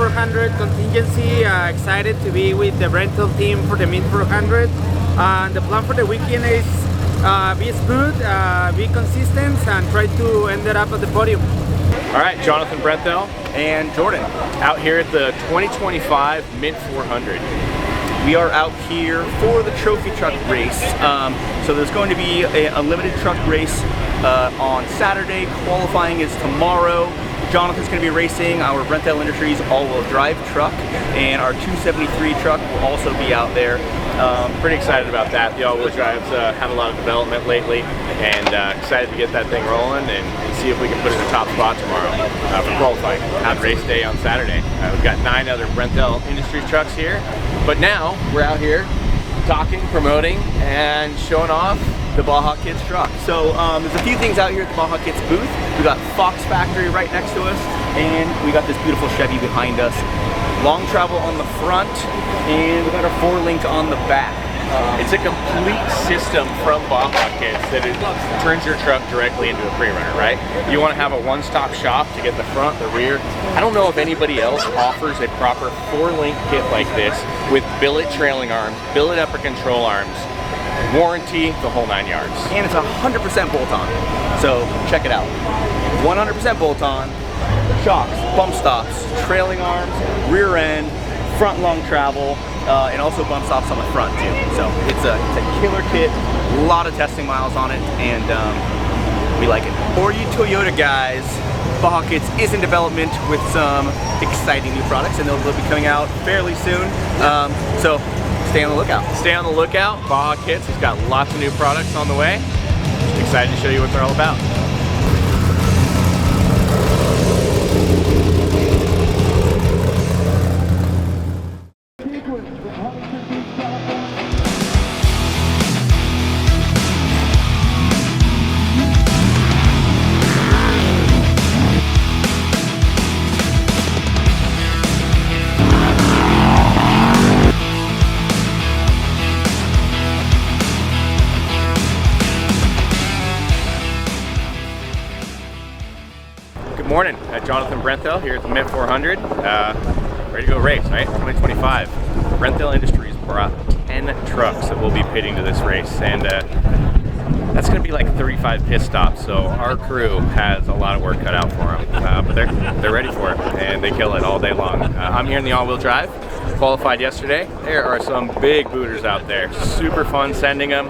400 contingency. Excited to be with the Brenthel team for the Mint 400. And the plan for the weekend is be smooth, be consistent, and try to end it up at the podium. All right, Jonathan, Brenthel, and Jordan out here at the 2025 Mint 400. We are out here for the trophy truck race. So there's going to be a limited truck race on Saturday. Qualifying is tomorrow. Jonathan's going to be racing our Brenthel Industries all-wheel drive truck, and our 273 truck will also be out there. Pretty excited about that. The all-wheel drive's had a lot of development lately, and excited to get that thing rolling and see if we can put it in the top spot tomorrow for qualifying on race day on Saturday. We've got 9 other Brenthel Industries trucks here, but now we're out here talking, promoting, and showing off the BajaKits truck. So there's a few things out here at the BajaKits booth. We got Fox Factory right next to us, and we got this beautiful Chevy behind us. Long travel on the front, and we got our 4-link on the back. It's a complete system from BajaKits that it turns your truck directly into a pre-runner, right? You want to have a one-stop shop to get the front, the rear. I don't know if anybody else offers a proper 4-link kit like this with billet trailing arms, billet upper control arms, warranty, the whole 9 yards. And it's 100% bolt-on, so check it out. 100% bolt-on, shocks, bump stops, trailing arms, rear end, front long travel, and also bump stops on the front too. So it's a killer kit, a lot of testing miles on it, and we like it. For you Toyota guys, BajaKits is in development with some exciting new products, and they'll be coming out fairly soon. So stay on the lookout. Stay on the lookout. BajaKits has got lots of new products on the way. Excited to show you what they're all about. Good morning, Jonathan Brenthel here at the Mint 400. Ready to go race, right? 2025. Brenthel Industries brought 10 trucks that will be pitting to this race, and that's going to be like 35 pit stops. So our crew has a lot of work cut out for them, but they're ready for it, and they kill it all day long. I'm here in the all-wheel drive. Qualified yesterday. There are some big booters out there. Super fun sending them.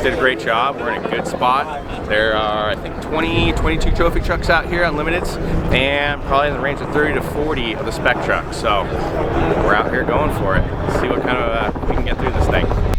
Did a great job. We're in a good spot. There are, I think, 22 trophy trucks out here on limiteds, and probably in the range of 30 to 40 of the spec trucks. So we're out here going for it. See what kind of we can get through this thing.